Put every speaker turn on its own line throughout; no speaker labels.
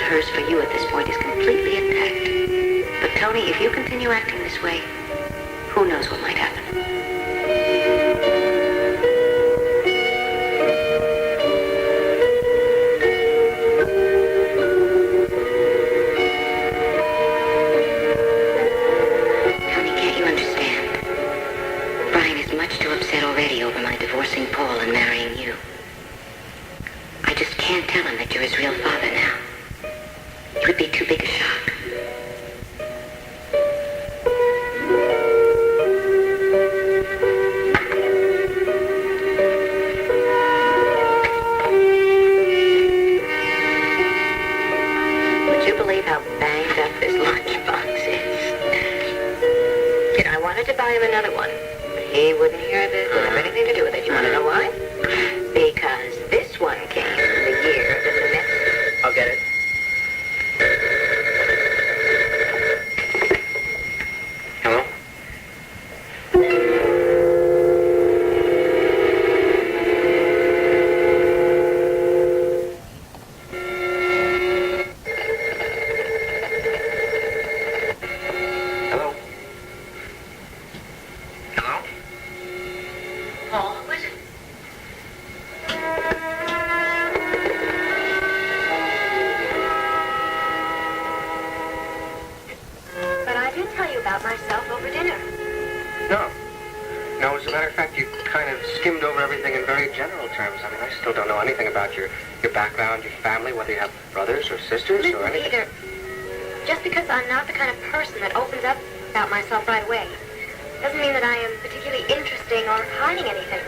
hers for you at this point is completely intact. But Tony, if you continue acting this way, who knows what might happen? Tony, can't you understand? Brian is much too upset already over my divorcing Paul and marrying you. I just can't tell him that you're his real father now. It would be too big a shock. Would you believe how banged up this lunchbox is? You know, I wanted to buy him another one, but he wouldn't hear of it, wouldn't have anything to do with it. You want to know why? Because this one came the year that the next...
I'll get it. Hello? Hello? Hello?
Paul, who is it? But I did tell you about myself over dinner.
No. No, as a matter of fact, you kind of skimmed over everything in very general terms. I mean, I still don't know anything about your background, your family, whether you have brothers or sisters or
Listen,
anything.
Peter, just because I'm not the kind of person that opens up about myself right away doesn't mean that I am particularly interesting or hiding anything.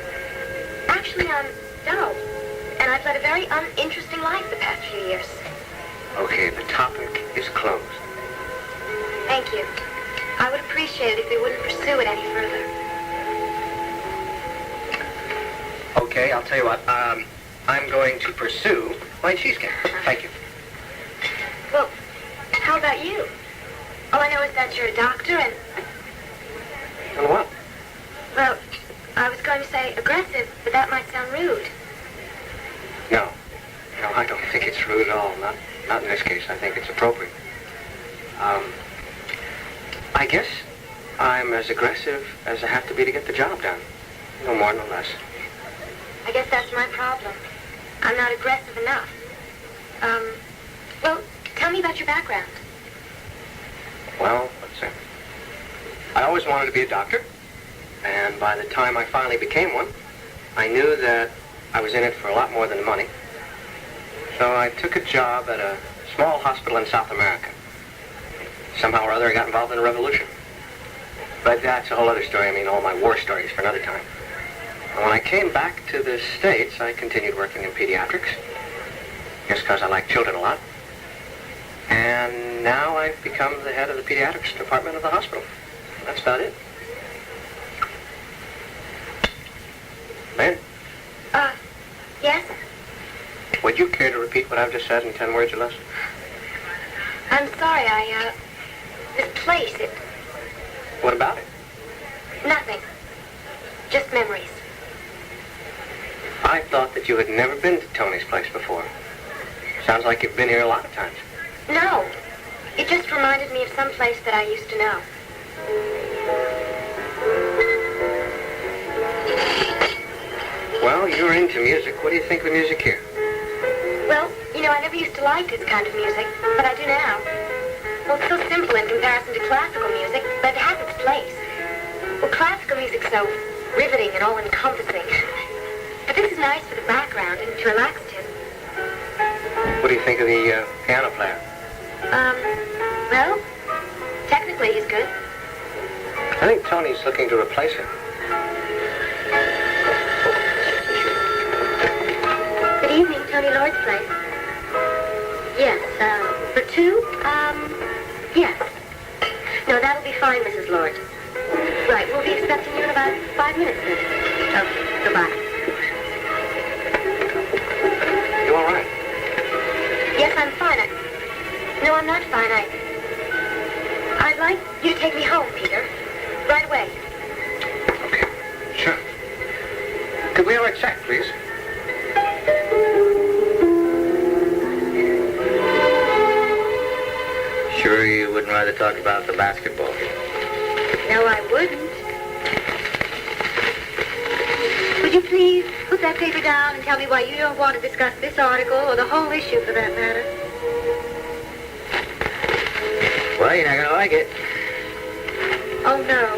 Actually, I'm dull, and I've led a very uninteresting life the past few years.
Okay, the topic is closed.
Thank you. I would appreciate it if you wouldn't pursue it any further.
Okay, I'll tell you what. I'm going to pursue my cheesecake. Thank you.
Well, how about you? All I know is that you're a doctor and...
And what?
Well, I was going to say aggressive, but that might sound rude.
No. No, I don't think it's rude at all. Not in this case. I think it's appropriate. I guess I'm as aggressive as I have to be to get the job done. No more, no less.
I guess that's my problem. I'm not aggressive enough. Well, tell me about your background.
Well, let's see. I always wanted to be a doctor, and by the time I finally became one, I knew that I was in it for a lot more than the money. So I took a job at a small hospital in South America. Somehow or other, I got involved in a revolution. But that's a whole other story. I mean, all my war stories for another time. And when I came back to the States, I continued working in pediatrics. Just because I like children a lot. And now I've become the head of the pediatrics department of the hospital. That's about it. Lynn?
Yes?
Would you care to repeat what I've just said in 10 words or less?
I'm sorry, this place,
What about it?
nothing. Just memories.
I thought that you had never been to Tony's place before. Sounds like you've been here a lot of times.
No. It just reminded me of some place that I used to know.
Well, you're into music. What do you think of the music here?
Well, you know, I never used to like this kind of music, but I do now. Well, it's so simple in comparison to classical music, but it has its place. Well, classical music's so riveting and all-encompassing. But this is nice for the background and to relax to.
What do you think of the piano player?
Well, technically he's good.
I think Tony's looking to replace him.
Good evening, Tony Lord's place. Yes, for two? Yes. No, that'll be fine, Mrs. Lord. Right, we'll be expecting you in about 5 minutes then. Okay, goodbye.
You all right?
Yes, I'm fine. No, I'm not fine. I'd like you to take me home, Peter. Right away.
Okay, sure. Could we have a check, please?
rather talk about the basketball game.
No, I wouldn't. Would you please put that paper down and tell me why you don't want to discuss this article or the whole issue for that matter?
Well, you're not going to like it.
Oh, no.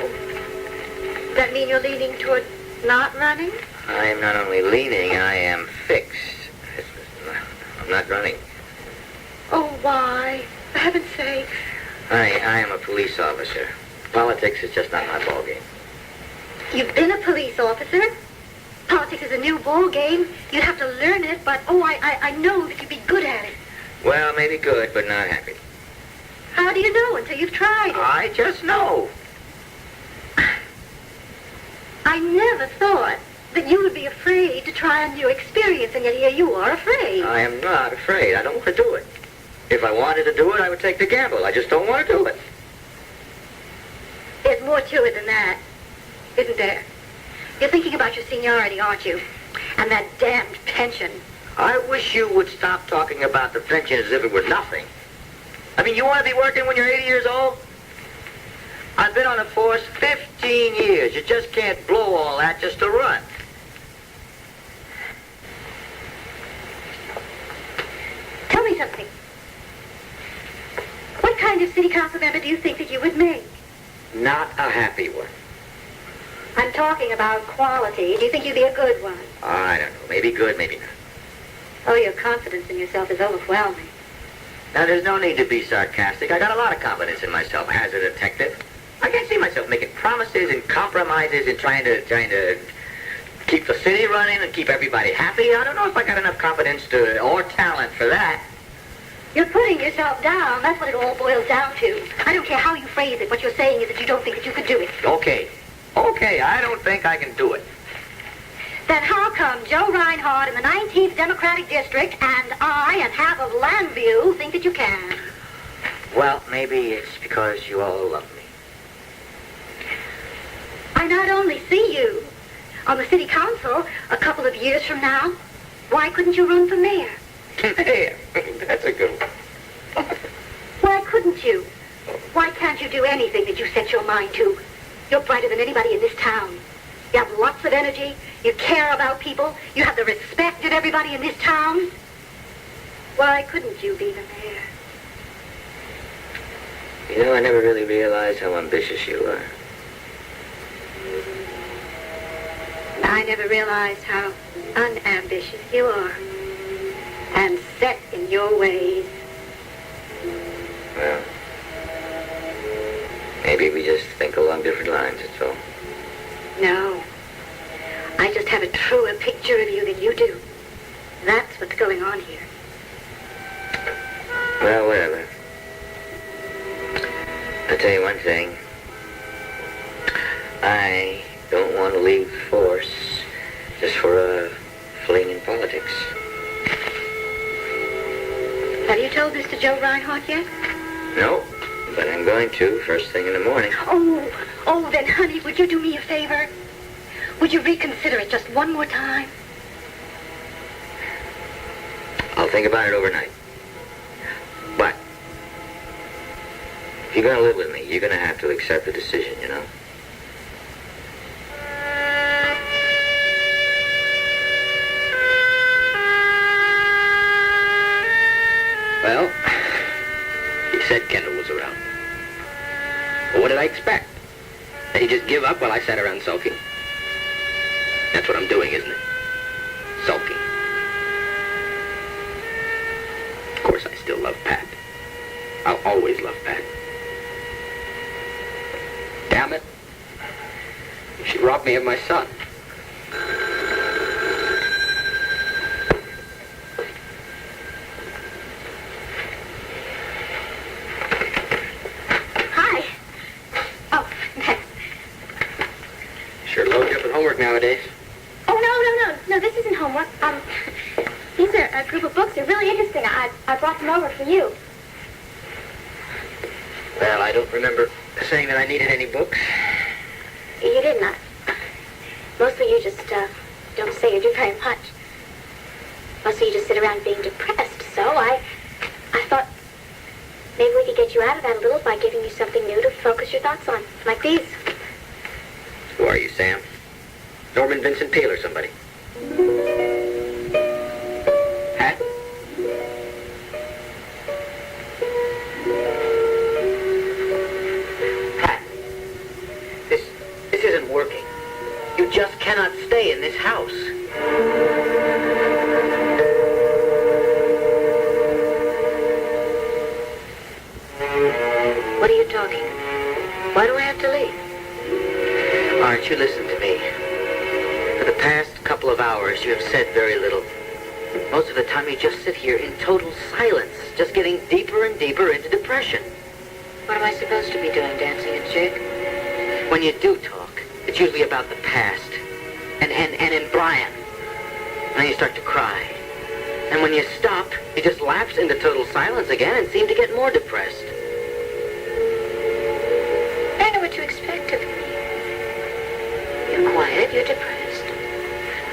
Does that mean you're leaning toward not running?
I am not only leaning, I am fixed. I'm not running.
Oh, why? For heaven's sake.
I am a police officer. Politics is just not my ballgame.
You've been a police officer? Politics is a new ball game. You'd have to learn it, but, I know that you'd be good at it.
Well, maybe good, but not happy.
How do you know until you've tried it?
I just know.
I never thought that you would be afraid to try a new experience, and yet here you are afraid.
I am not afraid. I don't want to do it. If I wanted to do it, I would take the gamble. I just don't want to do it.
There's more to it than that, isn't there? You're thinking about your seniority, aren't you? And that damned pension.
I wish you would stop talking about the pension as if it were nothing. I mean, you want to be working when you're 80 years old? I've been on the force 15 years. You just can't blow all that just to run.
Tell me something. What kind of city council member do you think that you would make?
Not a happy one.
I'm talking about quality. Do you think you'd be a good one?
I don't know. Maybe good, maybe not.
Oh, your confidence in yourself is overwhelming.
Now, there's no need to be sarcastic. I got a lot of confidence in myself as a detective. I can't see myself making promises and compromises and trying to keep the city running and keep everybody happy. I don't know if I got enough confidence or talent for that.
You're putting yourself down. That's what it all boils down to. I don't care how you phrase it. What you're saying is that you don't think that you could do it.
Okay, I don't think I can do it.
Then how come Joe Reinhardt in the 19th Democratic District and I and half of Landview think that you can?
Well, maybe it's because you all love me.
I not only see you on the city council a couple of years from now, why couldn't you run for mayor?
Mayor? That's a good one.
Why couldn't you? Why can't you do anything that you set your mind to? You're brighter than anybody in this town. You have lots of energy. You care about people. You have the respect of everybody in this town. Why couldn't you be the mayor?
You know, I never really realized how ambitious you are.
I never realized how unambitious you are. And set in your ways.
Well, maybe we just think along different lines, that's all.
No. I just have a truer picture of you than you do. That's what's going on here.
Well, whatever. I'll tell you one thing. I don't want to leave the force just for a fling in politics.
Have you told this to Joe Reinhardt yet?
No, but I'm going to first thing in the morning.
Oh, then, honey, would you do me a favor? Would you reconsider it just one more time?
I'll think about it overnight. But if you're going to live with me, you're going to have to accept the decision, you know? Well, he said Kendall was around. Well, what did I expect? That he'd just give up while I sat around sulking? That's what I'm doing, isn't it? Sulking. Of course, I still love Pat. I'll always love Pat. Damn it. She robbed me of my son.
Hi. Oh,
Sure load you up with homework nowadays.
Oh, no, this isn't homework. These are a group of books. They're really interesting. I brought them over for you.
Well, I don't remember saying that I needed any books.
You did not. Mostly you just don't say or do very much. Mostly you just sit around being depressed. So I thought maybe we could
get you out of that a little by giving you something new to focus your thoughts on, like these.
Who are you, Sam? Norman Vincent Peale or somebody? Hat? Pat, this isn't working. You just cannot stay in this house.
What are you talking? Why do I have to leave?
Aren't you listen to me? For the past couple of hours, you have said very little. Most of the time, you just sit here in total silence, just getting deeper and deeper into depression.
What am I supposed to be doing, dancing a jig?
When you do talk, it's usually about the past. And in Brian. And then you start to cry. And when you stop, you just lapse into total silence again and seem to get more depressed.
I know what you expect of me. You're quiet, you're depressed.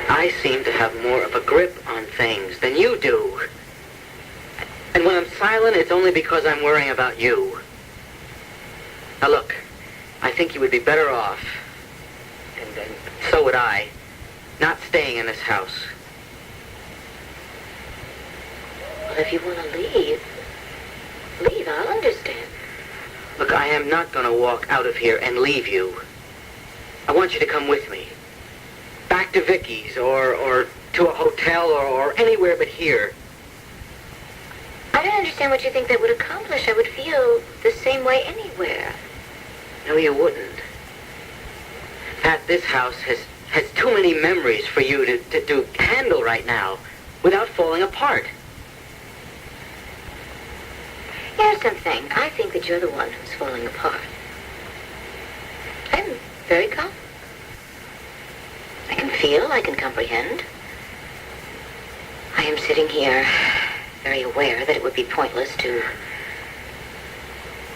I seem to have more of a grip on things than you do. And when I'm silent, it's only because I'm worrying about you. Now look, I think you would be better off, and so would I, not staying in this house.
Well, if you want to leave, I'll understand.
Look, I am not going to walk out of here and leave you. I want you to come with me. Back to Vicky's, or to a hotel, or anywhere but here.
I don't understand what you think that would accomplish. I would feel the same way anywhere.
No, you wouldn't. Pat, this house has too many memories for you to handle right now without falling apart.
You know something? I think that you're the one who's falling apart. I'm very calm. I can feel, I can comprehend. I am sitting here very aware that it would be pointless to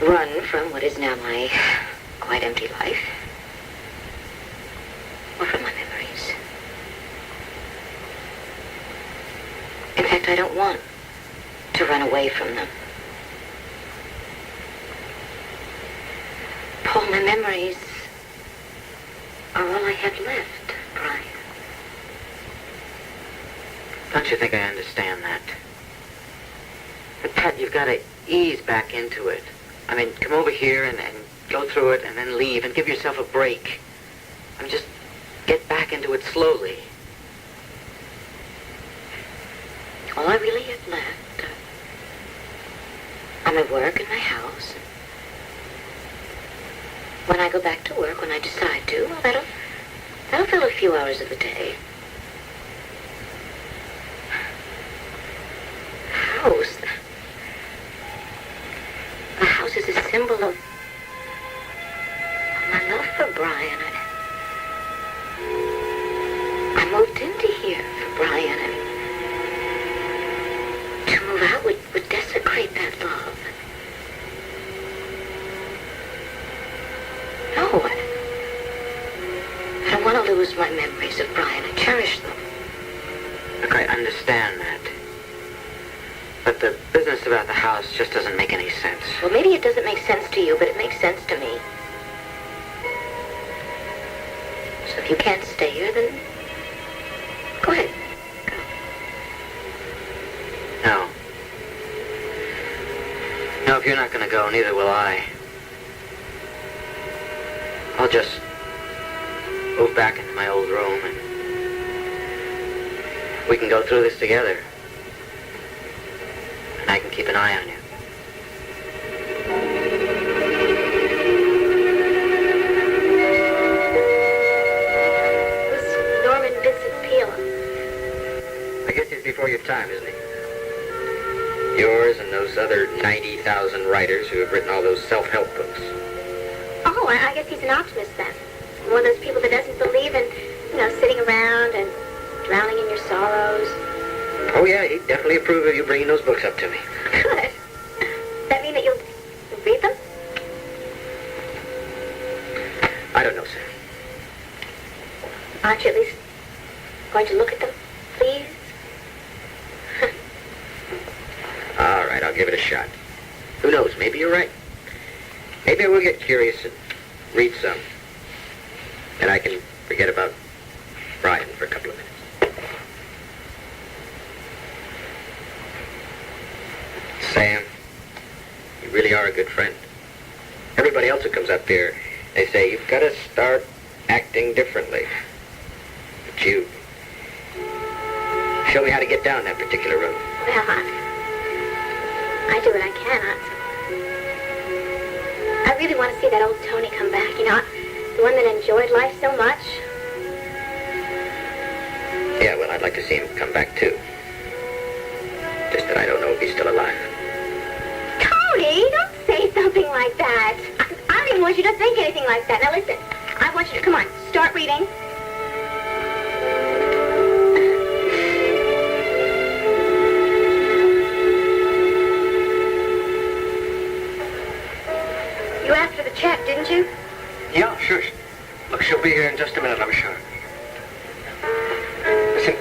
run from what is now my quite empty life. Or from my memories. In fact, I don't want to run away from them. Paul, my memories are all I have left, Brian.
Don't you think I understand that? But Pat, you've got to ease back into it. I mean, come over here and go through it and then leave and give yourself a break. I mean, just get back into it slowly.
All I really have left are my work and my house. When I go back to work, when I decide to, well, that'll fill a few hours of the day. House. The house is a symbol of my love for Brian. I moved into here for Brian, and to move out would desecrate that love. No, I don't want to lose my memories of Brian. I cherish them.
Look, I understand that. But the business about the house just doesn't make any sense.
Well, maybe it doesn't make sense to you, but it makes sense to me. So if you can't stay here, then go ahead. Go.
No. No, if you're not going to go, neither will I. I'll just move back into my old room and we can go through this together. And I can keep an eye on you.
Who's Norman Vincent Peale?
I guess he's before your time, isn't he? Yours and those other 90,000 writers who have written all those self-help books.
Oh, I guess he's an optimist then. One of those people that doesn't believe in, sitting around and drowning in your sorrows.
Oh, yeah, he'd definitely approve of you bringing those books up to me.
Good. Does that mean that you'll read them?
I don't know, Sam.
Aren't you at least going to look at them, please?
All right, I'll give it a shot. Who knows? Maybe you're right. Maybe I will get curious and read some. And I can forget about Brian for a couple of minutes. Sam, you really are a good friend. Everybody else who comes up here, they say, you've got to start acting differently. But you... show me how to get down that particular road.
Well, I do what I can. I really want to see that old Tony come back, you know, the one that enjoyed life so much.
Yeah, well, I'd like to see him come back, too. Just that I don't know if he's still alive.
Tony, don't say something like that. I don't even want you to think anything like that. Now, listen, I want you to, come on, start reading. You asked for the check, didn't you?
Yeah, sure. Look, she'll be here in just a minute, I'm sure. Listen,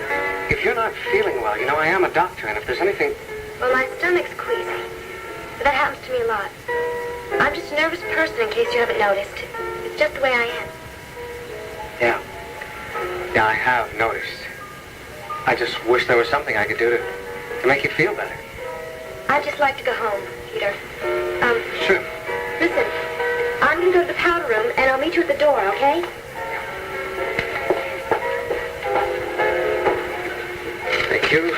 if you're not feeling well, you know, I am a doctor, and if there's anything...
Well, my stomach's queasy. That happens to me a lot. I'm just a nervous person, in case you haven't noticed. It's just the way I am.
Yeah. Yeah, I have noticed. I just wish there was something I could do to make you feel better.
I'd just like to go home, Peter.
Sure.
Listen, I'm going to go to the powder room, and I'll meet you at the door, okay?
Thank you.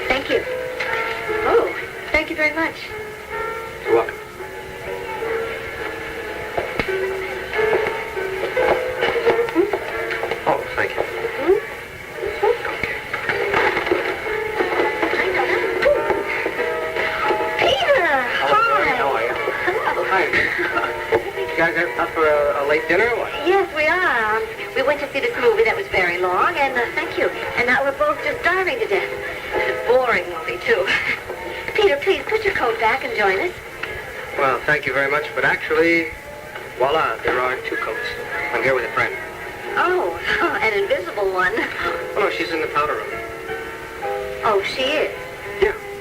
Thank you. Oh, thank you very much.
You're welcome. Oh, thank you. Okay.
Peter! Hi!
How are you?
Hello.
Hi. You guys are up for a late dinner or what?
Yes, we are. We went to see this movie that was very long, and thank you. And now we're both just starving to death. Boring movie, too. Peter, please put your coat back and join us.
Well, thank you very much, but actually, voila, there are two coats. I'm here with a friend.
Oh, an invisible one.
Oh, no, she's in the powder room.
Oh, she is.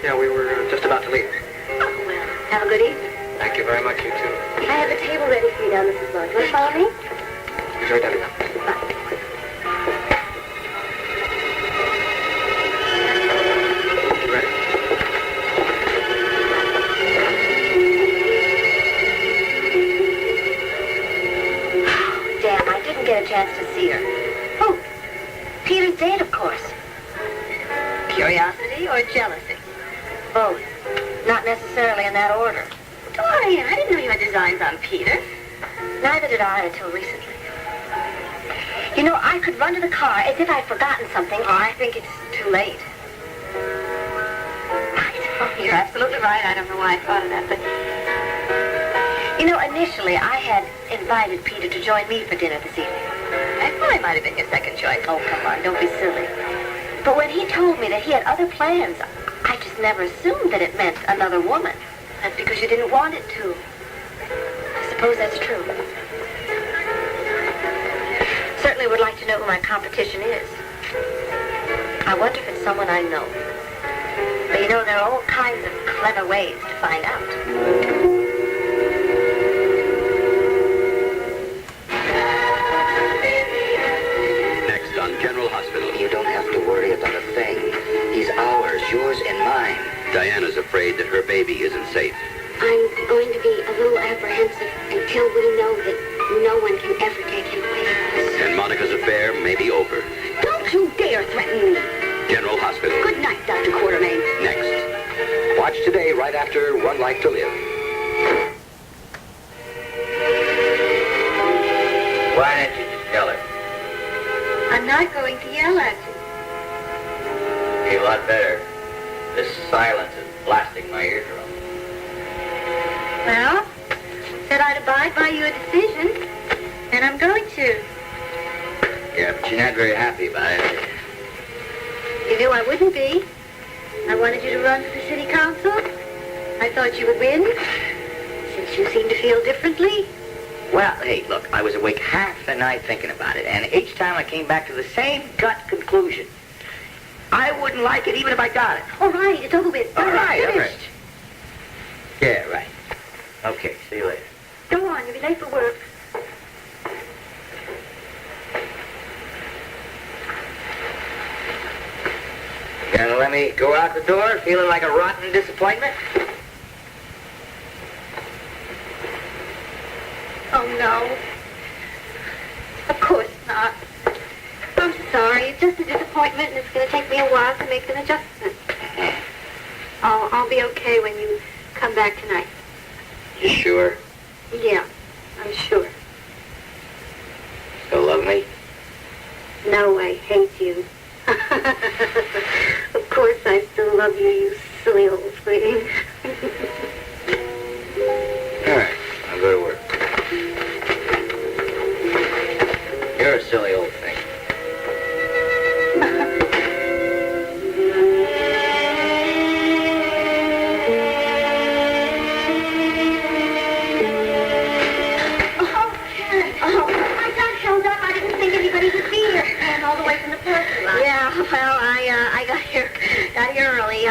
Yeah, we were just about to leave.
Oh, well, have a good evening.
Thank you very much, you too.
I have the table ready for you down Mrs. Lodge. Want to follow me?
Enjoy dinner.
Bye.
Ready?
Damn, I didn't get a chance to see her. Oh, Peter's dead, of course. Curiosity or jealousy? Both. Not necessarily in that order. Dorian, I didn't know you had designs on Peter. Neither did I until recently. You know, I could run to the car as if I'd forgotten something, or I think it's too late. You're absolutely right. I don't know why I thought of that, but... You know, initially, I had invited Peter to join me for dinner this evening. I thought I might have been your second choice. Oh, come on, don't be silly. But when he told me that he had other plans, I just never assumed that it meant another woman. That's because you didn't want it to. I suppose that's true. Certainly would like to know who my competition is. I wonder if it's someone I know. But you know, there are all kinds of clever ways to find out.
Next on General Hospital. You don't have to worry about a thing. He's ours, yours and mine. Diana's afraid that her baby isn't safe.
I'm going to be a little apprehensive until we know that no one can ever take him away from us.
And Monica's affair may be over.
Don't you dare threaten me.
General Hospital.
Good night, Dr. Quartermain.
Next. Watch today right after One Life to Live. Why didn't you just tell her?
I'm not going to yell at you.
Be a lot better. This silence is blasting my eardrum.
Well, said I'd abide by your decision, and I'm going to.
Yeah, but you're not very happy about it.
You knew I wouldn't be. I wanted you to run for the city council. I thought you would win, since you seem to feel differently.
Well, hey, look, I was awake half the night thinking about it, and each time I came back to the same gut conclusion. I wouldn't like it even if I got it.
All right, it's over with.
All right, all
Finished.
right. Yeah, right. Okay, see you later.
Go on, you'll be late for work.
Gonna let me go out the door feeling like a rotten disappointment?
Oh, no. Of course not. I'm sorry. It's just a disappointment, and it's going to take me a while to make an adjustment. I'll be okay when you come back tonight.
You sure?
Yeah, I'm sure.
Still love me?
No, I hate you. Of course I still love you, you silly old thing.
All right, I'll go to work. You're a silly old thing.
I got held up. I didn't think anybody would be here. And all the way from the parking lot. Yeah, well, I got here early.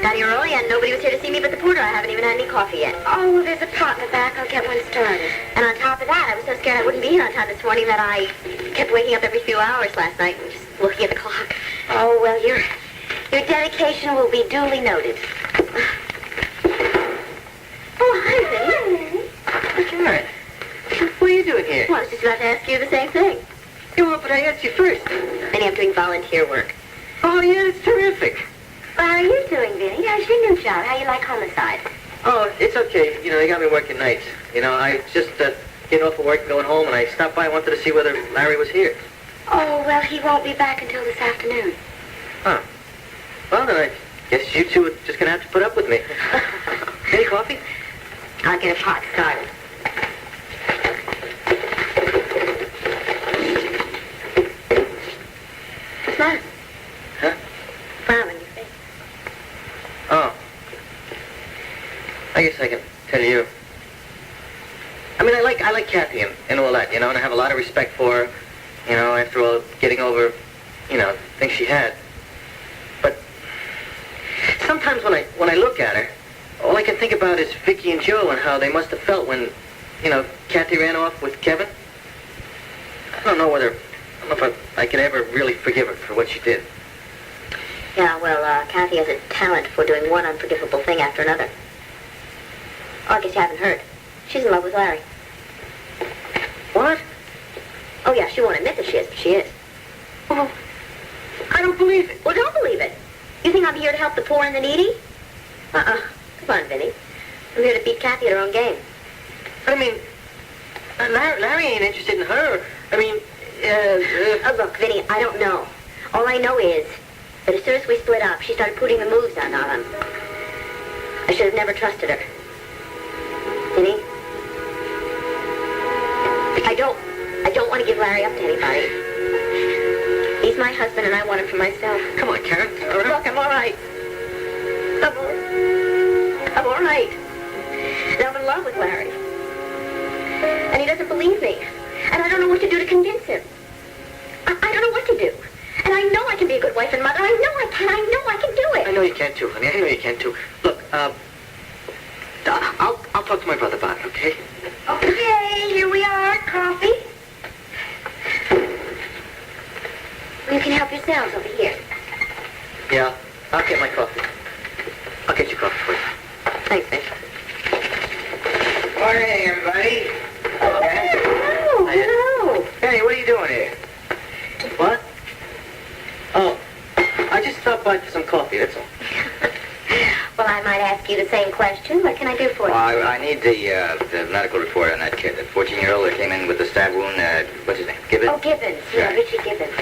Got here early, and nobody was here to see me but the porter. I haven't even had any coffee yet. Oh, well, there's a pot in the back. I'll get one started. And on top of that, I was so scared I wouldn't be here on time this morning that I kept waking up every few hours last night and just looking at the clock. Oh, well, your dedication will be duly noted. Oh, hi, Vinny.
Good. What are you doing here?
Well, I was just about to ask you the same thing.
Yeah, well, but I asked you first.
Vinny, I'm doing volunteer work.
Oh, yeah, it's terrific.
Well, how are you doing, Vinny? How's your new job? How you like homicide?
Oh, it's okay. You know, they got me working nights. You know, I just getting off of work and going home, and I stopped by and wanted to see whether Larry was here.
Oh, well, he won't be back until this afternoon.
Huh. Well, then I guess you two are just going to have to put up with me. Any coffee?
I'll get a pot started. What's the matter?
Huh?
Frown on your face.
Oh. I guess I can tell you. I mean, I like Cathy and all that, you know, and I have a lot of respect for her, you know, after all, getting over, you know, things she had. But sometimes when I look at her, all I can think about is Vicky and Joe and how they must have felt when, you know, Cathy ran off with Kevin. I don't know if I could ever really forgive her for what she did.
Yeah, well, Cathy has a talent for doing one unforgivable thing after another. Oh, I guess you haven't heard. She's in love with Larry.
What?
Oh, yeah, she won't admit that she is, but she is.
Oh, I don't believe it.
Well, don't believe it. You think I'm here to help the poor and the needy? Uh-uh. Come on, Vinny. I'm here to beat Cathy at her own game.
I mean, Larry ain't interested in her. I mean,
Look, Vinny, I don't know. All I know is that as soon as we split up, she started putting the moves on him. I should have never trusted her. Vinny? I don't want to give Larry up to anybody. He's my husband, and I want him for myself.
come on, Karen. All right.
Look, I'm all right. I'm all right. And I'm in love with Larry. And he doesn't believe me. And I don't know what to do to convince him. I don't know what to do. And I know I can be a good wife and mother. I know I can. I know I can do it.
I know you can too, honey. I know you can too. Look, I'll talk to my brother about it, okay?
Okay, here we are. Coffee. You can help yourselves over here.
Yeah, I'll get my coffee. I'll get your coffee for you.
Thanks, Vinny.
Morning, everybody.
Oh, hello.
Hey, what are you doing here? What? Oh, I just stopped by for some coffee, that's all.
Well, I might ask you the same question. What can I do for you?
I need the medical report on that kid, that 14-year-old that came in with the stab wound. What's his name? Gibbons?
Oh, Gibbons. Yeah,
Right.
Richie Gibbons.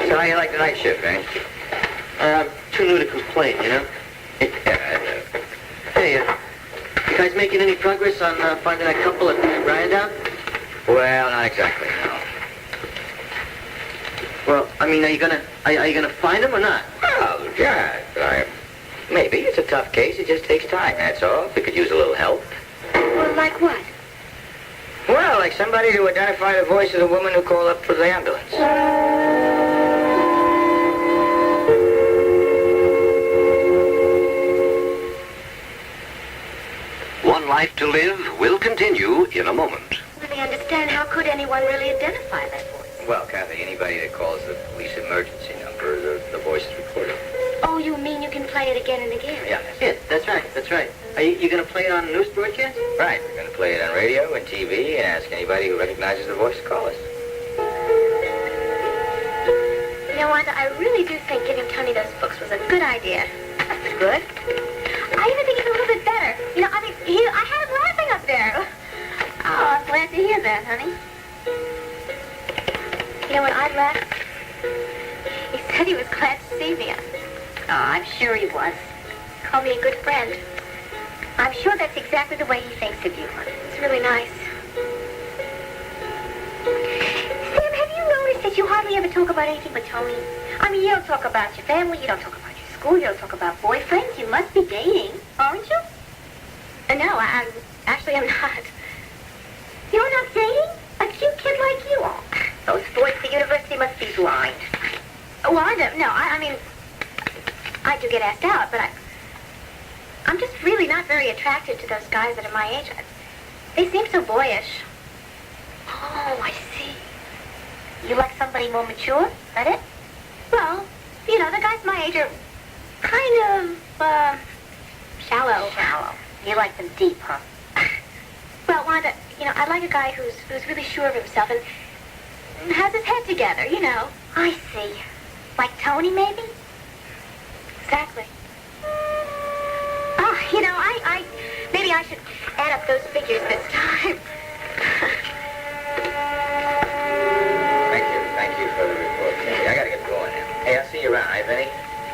So how you like the night shift, eh? I'm too new to complain, you know? Hey, you guys making any progress on finding that couple at Ryandown? Well, not exactly, no. Well, I mean, are you gonna find them or not? Oh, yeah, maybe. It's a tough case. It just takes time, that's all. We could use a little help.
Well, like what?
Well, like somebody to identify the voice of the woman who called up for the ambulance.
on Life to Live will continue in a moment.
Really understand how could anyone really identify that voice?
Well, Cathy, anybody that calls the police emergency number, the voice is recorded.
Oh, you mean you can play it again and again?
Yeah, that's right. Are you going to play it on news broadcast? Right, we're going to play it on radio and TV and ask anybody who recognizes the voice to call us.
You know, Wanda, I really do think giving Tony those books was a good idea. It's good? I even think it's a little bit better. You know, I had him laughing up there. Oh, I'm glad to hear that, honey. You know, when I left, he said he was glad to see me. Oh, I'm sure he was. Called me a good friend. I'm sure that's exactly the way he thinks of you, honey. It's really nice. Sam, have you noticed that you hardly ever talk about anything but Tony? I mean, you don't talk about your family, you don't talk about your school, you don't talk about boyfriends. You must be dating, aren't you? No, I'm not. You're not dating? A cute kid like you are. Those boys at the university must be blind. Well, I don't know. I mean, I do get asked out, but I'm just really not very attracted to those guys that are my age. They seem so boyish. Oh, I see. You like somebody more mature? Is that it? Well, you know, the guys my age are kind of, shallow. Shallow. You like them deep, huh? Well, Wanda, you know, I like a guy who's really sure of himself and has his head together, you know. I see. Like Tony, maybe? Exactly. Oh, you know, maybe I should add up those figures this time.
Thank you for the report, Cathy. I gotta get going now. Hey, I'll see you around, eh, Benny?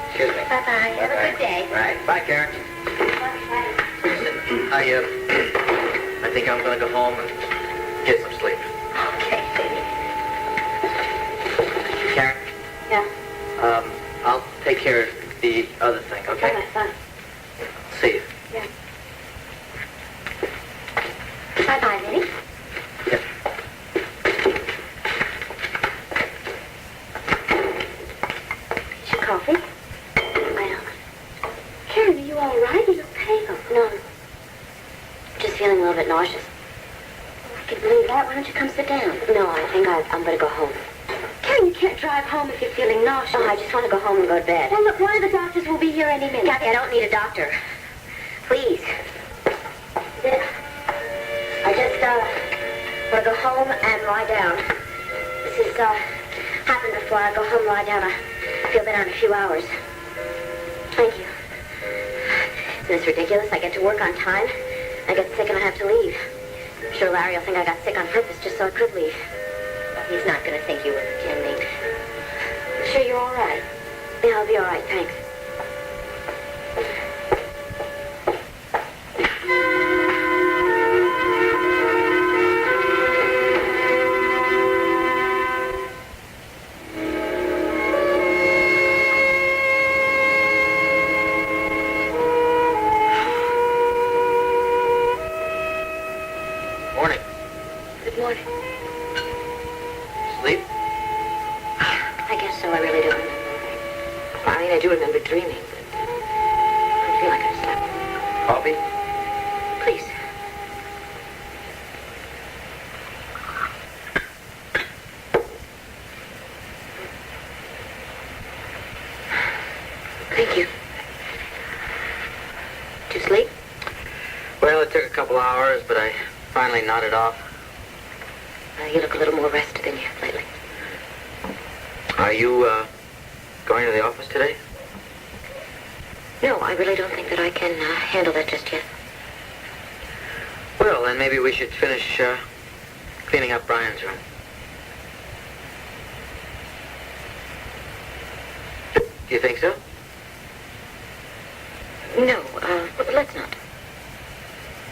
Excuse me.
Bye-bye. Have a good day.
Right. Bye, Karen.
Bye.
Listen, I think I'm gonna go home and get some sleep.
Okay, baby.
Karen?
Yeah?
I'll take care of the other thing, okay?
Bye.
See you.
Yeah. Bye-bye, Minnie.
Yeah.
Your coffee? Well, Karen, are you all right? You look pale. No. Just feeling a little bit nauseous. I can believe that. Why don't you come sit down? No, I think I'm going to go home. Karen, you can't drive home if you're feeling nauseous. Oh, I just want to go home and go to bed. Well, look, one of the doctors will be here any minute. Cathy, I don't need a doctor. Please. I just want to go home and lie down. This has happened before. I go home, lie down. I feel better in a few hours. Thank you. Isn't this ridiculous? I get to work on time. I get sick and I have to leave. I'm sure Larry will think I got sick on purpose just so I could leave. He's not going to think you were pretending. Sure you're all right? Yeah, I'll be all right, thanks.
Morning.
Good morning.
Sleep?
I guess so, I really don't. I mean, I do remember dreaming, but I feel like I slept.
Coffee?
Please. Thank you. Did you sleep?
Well, it took a couple hours, but I finally nodded off.
You look a little more rested than you have lately.
Are you, going to the office today?
No, I really don't think that I can handle that just yet.
Well, then maybe we should finish, cleaning up Brian's room. Do you think so?
No, let's not.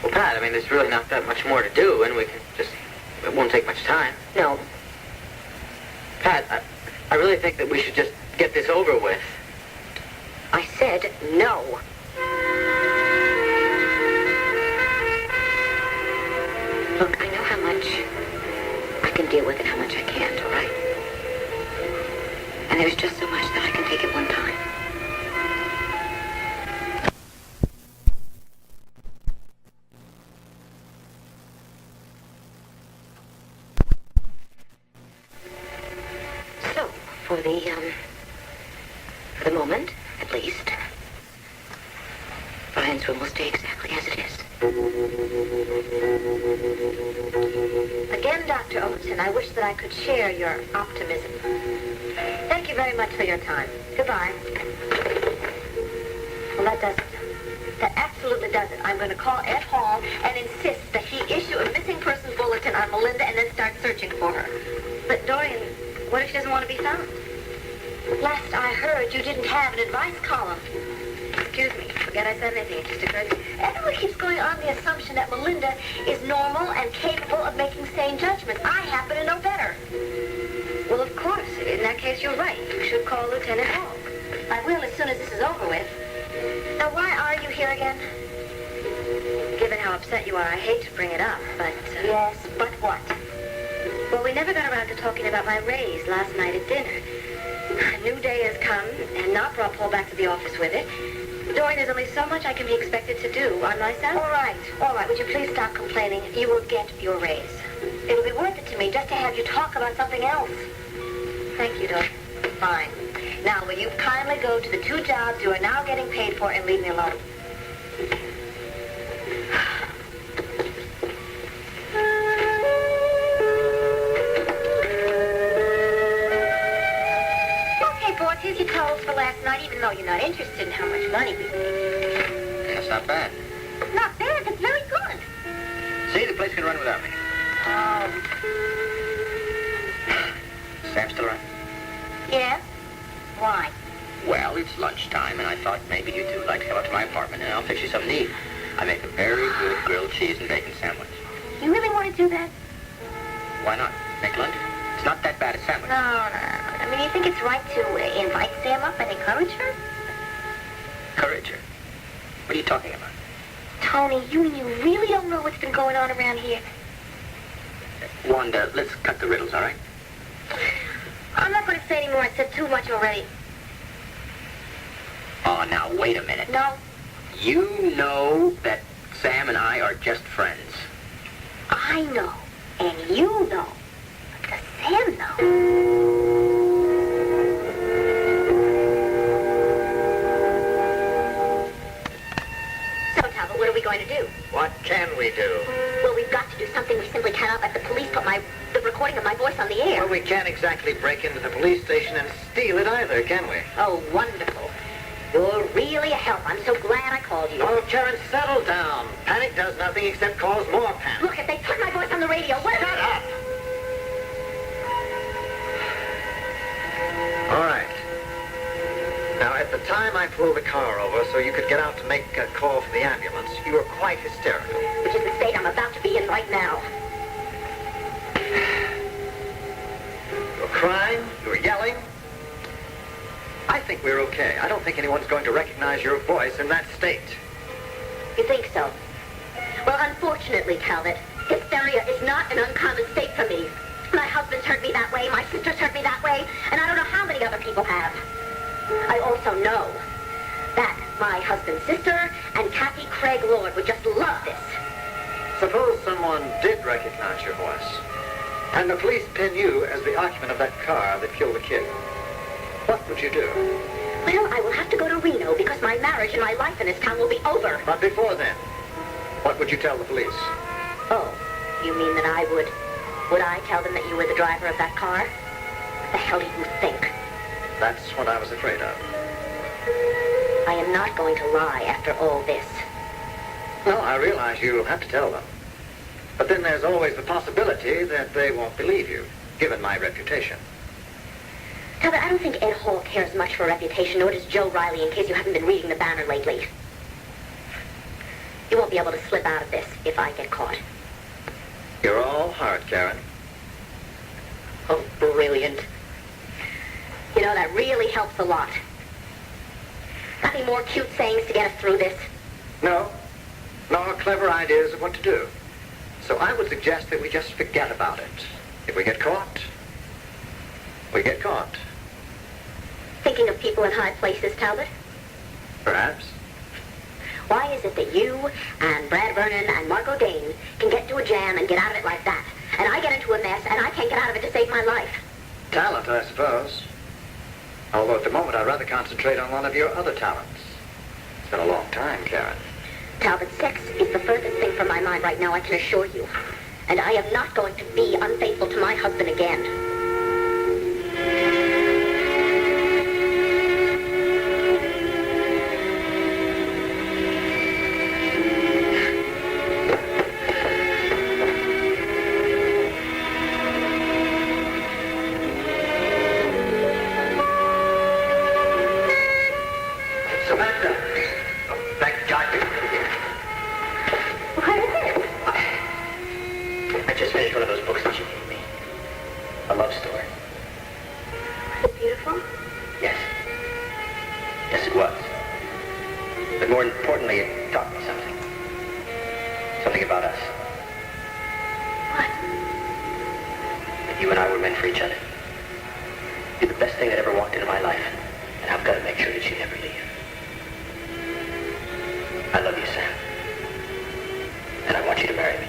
Well, Pat, I mean, there's really not that much more to do, and we can just... It won't take much time.
No.
Pat, I really think that we should just get this over with.
I said no. Look, I know how much I can deal with and how much I can't, all right? And there's just so much that I can take at one time.
For the moment, at least, Brian's room will stay exactly as it is. Again, Dr. Overton, I wish that I could share your optimism. Thank you very much for your time. Goodbye. Well, that does it. That absolutely does it. I'm going to call Ed Hall and insist that he issue a missing persons bulletin on Melinda and then start searching for her. But, Dorian, what if she doesn't want to be found? Last I heard, you didn't have an advice column. Excuse me. Forget I said anything. It just occurred to me. Everyone keeps going on the assumption that Melinda is normal and capable of making sane judgments. I happen to know better. Well, of course. In that case, you're right. You should call Lieutenant Hall. I will as soon as this is over with. Now, why are you here again? Given how upset you are, I hate to bring it up, but... Yes, but what? Well, we never got around to talking about my raise last night at dinner. A new day has come, and not brought Paul back to the office with it. Dorian, there's only so much I can be expected to do on myself. All right. Would you please stop complaining? You will get your raise. It'll be worth it to me just to have you talk about something else. Thank you, Dorian. Fine. Now, will you kindly go to the 2 jobs you are now getting paid for and leave me alone? Here's your tolls for last night, even though you're not interested in how much money we made.
That's not bad.
Not bad, that's very good.
See, the place can run without me. Sam still around?
Yes? Why?
Well, it's lunchtime, and I thought maybe you two would like to come up to my apartment, and I'll fix you something to eat. I make a very good grilled cheese and bacon sandwich.
You really want to do that?
Why not? Make lunch? It's not that bad a sandwich.
No. I mean, you think it's right to invite Sam up and encourage her?
Encourage her? What are you talking about?
Tony, you mean you really don't know what's been going on around here?
Wanda, let's cut the riddles, all right?
I'm not going to say any more. I said too much already.
Oh, now, wait a minute.
No.
You know that Sam and I are just friends.
I know. And you know. But does Sam know? What are we going to do?
What can we do?
Well, we've got to do something. We simply cannot let the police put the recording of my voice on the air.
Well, we can't exactly break into the police station and steal it either, can we?
Oh, wonderful. You're really a help. I'm so glad I called you.
Oh, Karen, settle down. Panic does nothing except cause more panic.
Look, if they put my voice on the radio, what...
Shut up! All right. Now, at the time I pulled the car over so you could get out to make a call for the ambulance, you were quite hysterical.
Which is the state I'm about to be in right now.
You were crying, you were yelling. I think we're okay. I don't think anyone's going to recognize your voice in that state.
You think so? Well, unfortunately, Talbot, hysteria is not an uncommon state for me. My husband's hurt me that way, my sister's hurt me that way, and I don't know how many other people have. I also know that my husband's sister and Cathy Craig Lord would just love this.
Suppose someone did recognize your voice, and the police pin you as the occupant of that car that killed the kid. What would you do?
Well, I will have to go to Reno because my marriage and my life in this town will be over.
But before then, what would you tell the police?
Oh, you mean that I would... Would I tell them that you were the driver of that car? What the hell do you think?
That's what I was afraid of.
I am not going to lie after all this.
No, I realize you'll have to tell them. But then there's always the possibility that they won't believe you, given my reputation.
Talbot, I don't think Ed Hall cares much for reputation, nor does Joe Riley, in case you haven't been reading the Banner lately. You won't be able to slip out of this if I get caught.
You're all heart, Karen.
Oh, brilliant. You know, that really helps a lot. Got any more cute sayings to get us through this?
No, nor clever ideas of what to do. So I would suggest that we just forget about it. If we get caught, we get caught.
Thinking of people in high places, Talbot?
Perhaps.
Why is it that you and Brad Vernon and Margot Dane can get into a jam and get out of it like that, and I get into a mess and I can't get out of it to save my life?
Talent, I suppose. Although at the moment I'd rather concentrate on one of your other talents. It's been a long time, Karen.
Talbot, sex is the furthest thing from my mind right now, I can assure you. And I am not going to be unfaithful to my husband again.
Samantha! Oh, thank God you're here.
What is it?
I just finished one of those books that you gave me. A love story.
Was it beautiful?
Yes. Yes, it was. But more importantly, it taught me something. Something about us.
What?
That you and I were meant for each other. You're the best thing that ever walked into my life, and I've got to make sure that you never leave. I love you, Sam. And I want you to marry me.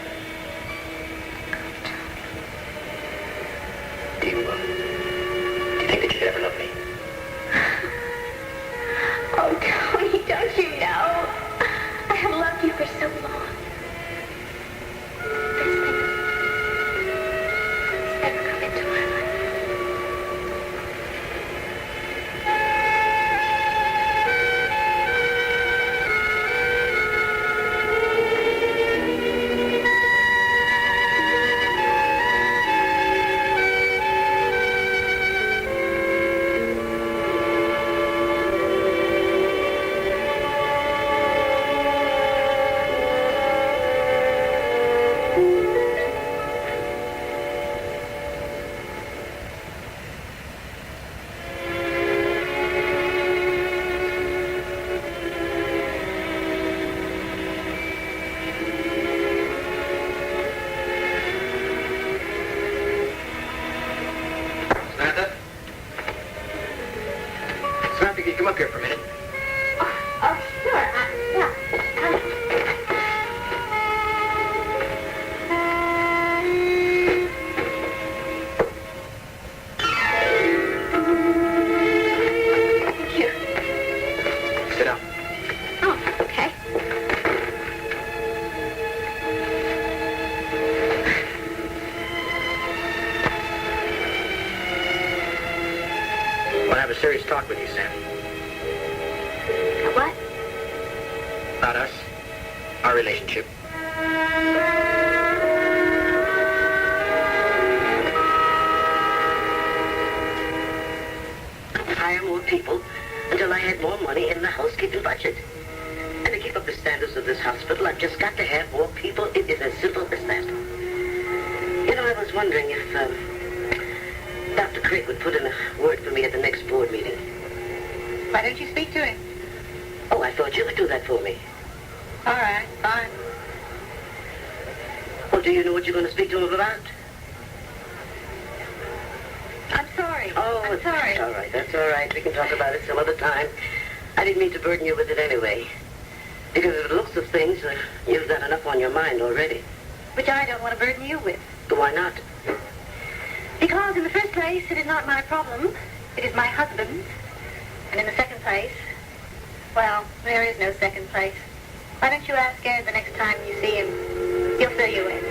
Do you think that you could ever love me?
Oh, Tony, don't you know? I have loved you for so long. This thing has never come into my life.
Samantha, can you come up here for a minute?
Oh, sure. Yeah. Thank you.
Sit down.
Oh, okay.
I want to have a serious talk with you, Sam.
What?
About us. Our relationship.
Hire more people until I had more money in the housekeeping budget. And to keep up the standards of this hospital, I've just got to have more people. It is as simple as that. You know, I was wondering if Dr. Craig would put in a word for me at the next board meeting.
Why don't you speak to him?
Oh, I thought you would do that for me.
All right, fine.
Well, do you know what you're going to speak to him about?
I'm sorry.
Oh,
I'm sorry.
All right, that's all right. We can talk about it some other time. I didn't mean to burden you with it anyway. Because of the looks of things, you've got enough on your mind already.
Which I don't want to burden you with.
Why not?
Because in the first place, it is not my problem. It is my husband's. And in the second place, well, there is no second place. Why don't you ask Ed the next time you see him? He'll fill you in.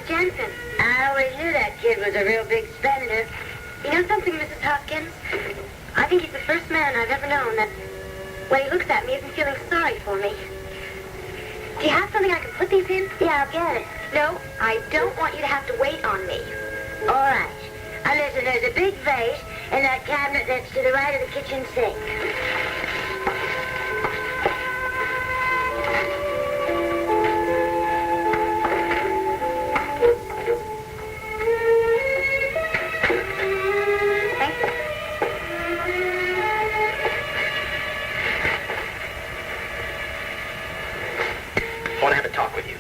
Jansen. I always knew that kid was a real big spender. You know something, Mrs. Hopkins? I think he's the first man I've ever known that, when he looks at me, isn't feeling sorry for me. Do you have something I can put these in? Yeah, I'll get it. No, I don't want you to have to wait on me.
All right. Now listen, there's a big vase in that cabinet that's to the right of the kitchen sink.
I want to have a talk with you.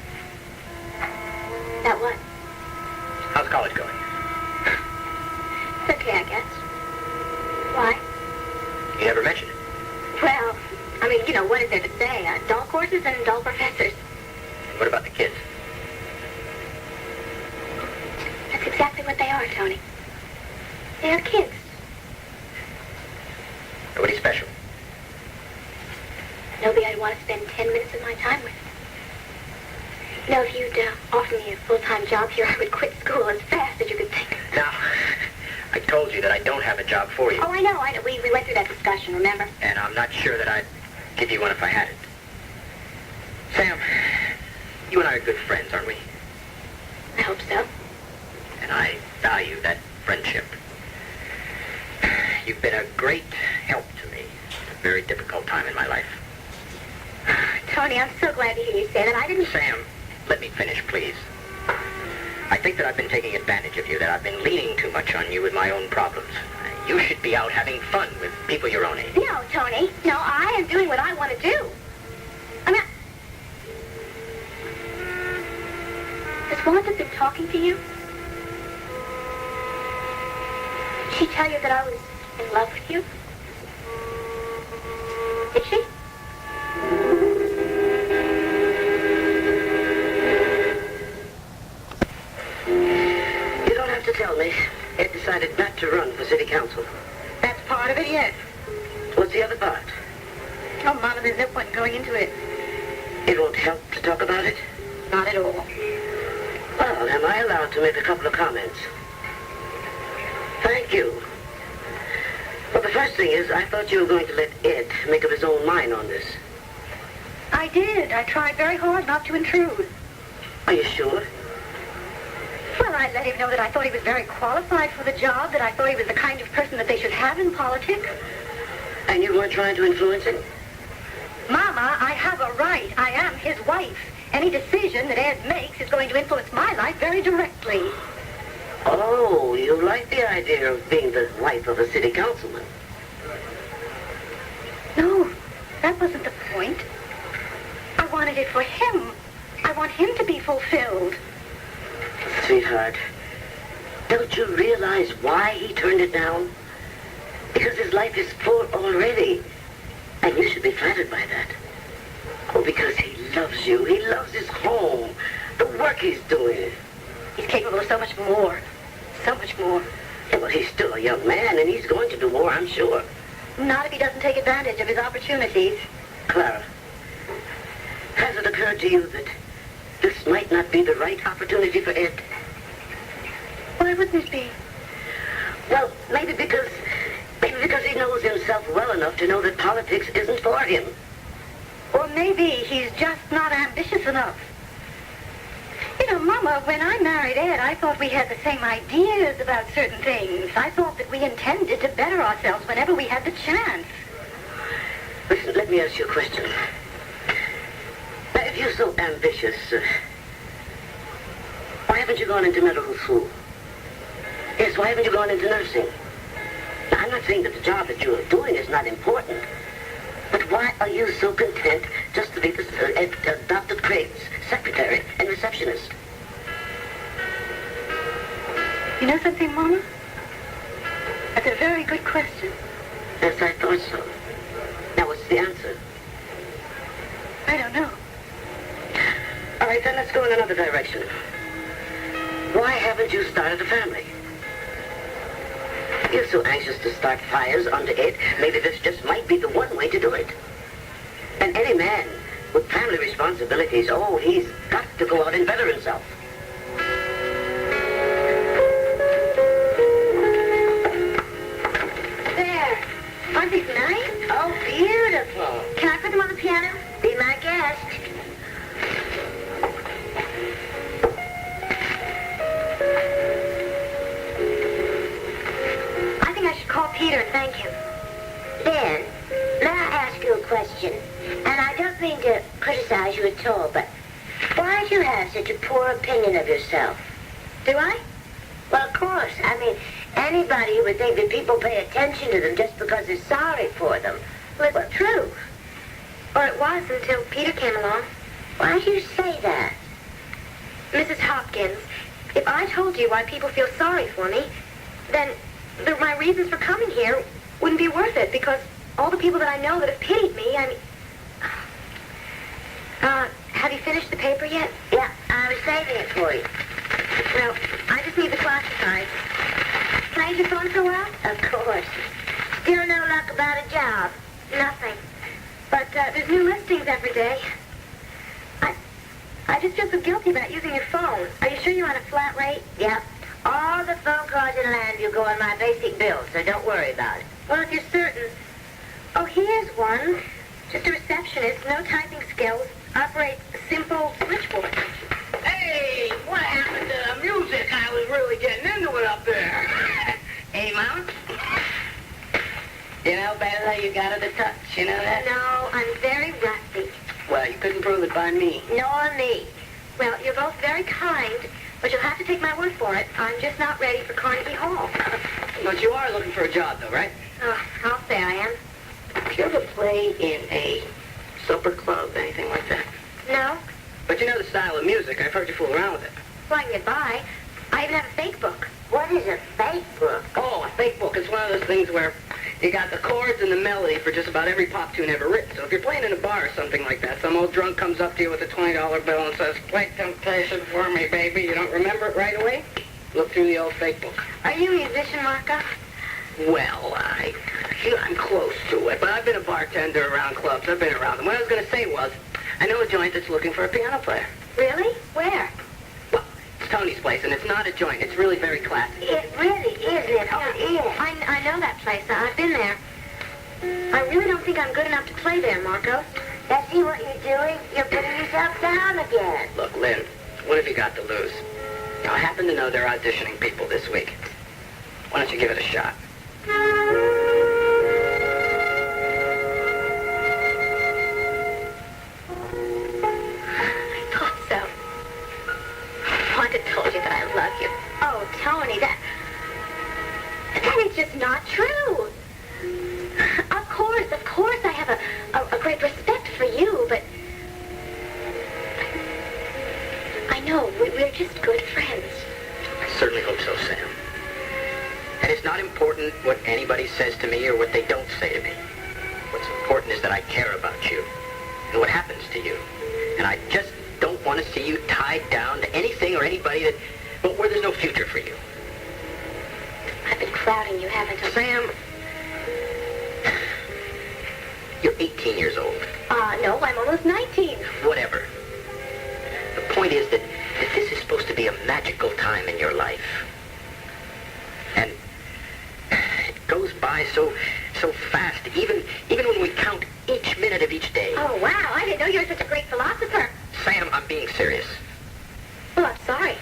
That what?
How's college going?
It's okay, I guess. Why?
You never mentioned it.
Well, I mean, you know, what is there to say? Dull courses and dull professors.
What about the kids?
That's exactly what they are, Tony. They are kids.
Nobody special.
Nobody I'd want to spend 10 minutes of my time with. You know, if you'd offer me a full-time job here, I would quit school as fast as you could think.
Now, I told you that I don't have a job for you.
Oh, I know. We went through that discussion, remember?
And I'm not sure that I'd give you one if I had it. Sam, you and I are good friends, aren't we?
I hope so.
And I value that friendship. You've been a great help to me at a very difficult time in my life.
Tony, I'm so glad to hear you say that. I didn't...
Sam, let me finish, please. I think that I've been taking advantage of you, that I've been leaning too much on you with my own problems. You should be out having fun with people your own age.
No, Tony. No, I am doing what I want to do. I mean... Has Wanda been talking to you? Did she tell you that I was in love with you? Did she?
You don't have to tell me. Ed decided not to run for city council.
That's part of it, yes.
What's the other part?
Oh, Mama, there's no point in going into it.
It won't help to talk about it?
Not at all.
Well, am I allowed to make a couple of comments? Thank you. Well, the first thing is, I thought you were going to let Ed make up his own mind on this.
I did. I tried very hard not to intrude.
Are you sure?
Well, I let him know that I thought he was very qualified for the job, that I thought he was the kind of person that they should have in politics.
And you weren't trying to influence him?
Mama, I have a right. I am his wife. Any decision that Ed makes is going to influence my life very directly.
Oh, you like the idea of being the wife of a city councilman?
No, that wasn't the point. I wanted it for him. I want him to be fulfilled.
Sweetheart, don't you realize why he turned it down? Because his life is full already. And you should be flattered by that. Oh, because he loves you. He loves his home. The work he's doing.
He's capable of so much more. So much more.
Yeah, but he's still a young man, and he's going to do more, I'm sure.
Not if he doesn't take advantage of his opportunities.
Clara, has it occurred to you that this might not be the right opportunity for Ed?
Why wouldn't it be?
Well, maybe because he knows himself well enough to know that politics isn't for him.
Or maybe he's just not ambitious enough. You know, Mama, when I married Ed, I thought we had the same ideas about certain things. I thought that we intended to better ourselves whenever we had the chance.
Listen, let me ask you a question. Now, if you're so ambitious, why haven't you gone into medical school? Yes, why haven't you gone into nursing? Now, I'm not saying that the job that you're doing is not important, but why are you so content just to be Dr. Craig's secretary and receptionist?
You know something, Mama? That's a very good question.
Yes, I thought so. Now, what's the answer?
I don't know.
All right, then let's go in another direction. Why haven't you started a family? You're so anxious to start fires under Ed, maybe this just might be the one way to do it. And any man with family responsibilities, oh, he's got to go out and better himself.
There. Aren't these nice?
Oh, beautiful.
Can I put them on the piano?
Be my guest.
question, and I don't mean to criticize you at all, but why do you have such a poor opinion of yourself?
Do I?
Well, of course. I mean, anybody would think that people pay attention to them just because they're sorry for them.
Well, it's true. Or it was until Peter came along.
Why do you say that?
Mrs. Hopkins, if I told you why people feel sorry for me, then my reasons for coming here wouldn't be worth it, because all the people that I know that have pitied me, I mean... have you finished the paper yet?
Yeah, I was saving it for you.
Well, I just need the classifieds. Can I use your phone for a while?
Of course. Still no luck about a job?
Nothing. But there's new listings every day. I just feel so guilty about using your phone. Are you sure you're on a flat rate?
Yep. All the phone calls in Landview go on my basic bill, so don't worry about it.
Well, if you're certain. Oh, here's one. Just a receptionist, no typing skills, operates a simple switchboard.
Hey, what happened to the music? I was really getting into it up there. Hey, Mom? You know, Badler, you got it a touch, you know that?
No, I'm very rusty.
Well, you couldn't prove it by me.
Nor me.
Well, you're both very kind, but you'll have to take my word for it. I'm just not ready for Carnegie Hall.
But you are looking for a job, though, right?
Oh, I'll say I am.
Did you ever play in a supper club, anything like that?
No?
But you know the style of music. I've heard you fool around with it.
Well, I can get by. I even have a fake book.
What is a fake book?
Oh, a fake book. It's one of those things where you got the chords and the melody for just about every pop tune ever written. So if you're playing in a bar or something like that, some old drunk comes up to you with a $20 bill and says, "Play Temptation for me, baby." You don't remember it right away? Look through the old fake book.
Are you a musician, Marco?
Well, I'm close to it, but I've been a bartender around clubs. I've been around them. What I was going to say was, I know a joint that's looking for a piano player.
Really? Where?
Well, it's Tony's place, and it's not a joint. It's really very classy.
It really is. Oh, it is.
I know that place. I've been there. I really don't think I'm good enough to play there, Marco.
Now, see what you're doing? You're putting yourself down again.
Look, Lynn, what have you got to lose? I happen to know they're auditioning people this week. Why don't you give it a shot?
I thought so. Wanda told you that I love you. Oh, Tony, that is just not true. Of course, I have a great respect for you, but I know we're just good friends.
I certainly hope so, Sam. And it's not important what anybody says to me or what they don't say to me. What's important is that I care about you and what happens to you. And I just don't want to see you tied down to anything or anybody where there's no future for you.
I've been crowding you, haven't I?
Sam, you're 18 years old.
No, I'm almost 19.
Whatever. The point is that this is supposed to be a magical time in your life. And it goes by so fast, even when we count each minute of each day.
Oh, wow, I didn't know you were such a great philosopher.
Sam, I'm being serious.
Well, I'm sorry.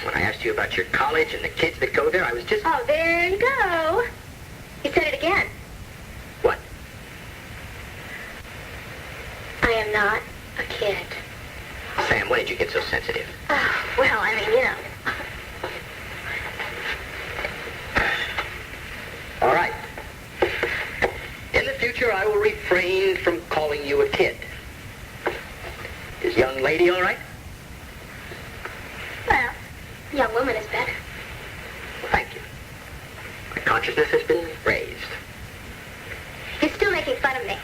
When I asked you about your college and the kids that go there, I was just...
Oh, there you go. You said it again.
What?
I am not a kid.
Sam, when did you get so sensitive?
Oh, well, I mean, you know.
All right. In the future, I will refrain from calling you a kid. Is young lady all right?
Well, young woman is better.
Well, thank you. My consciousness has been raised.
You're still making fun of me.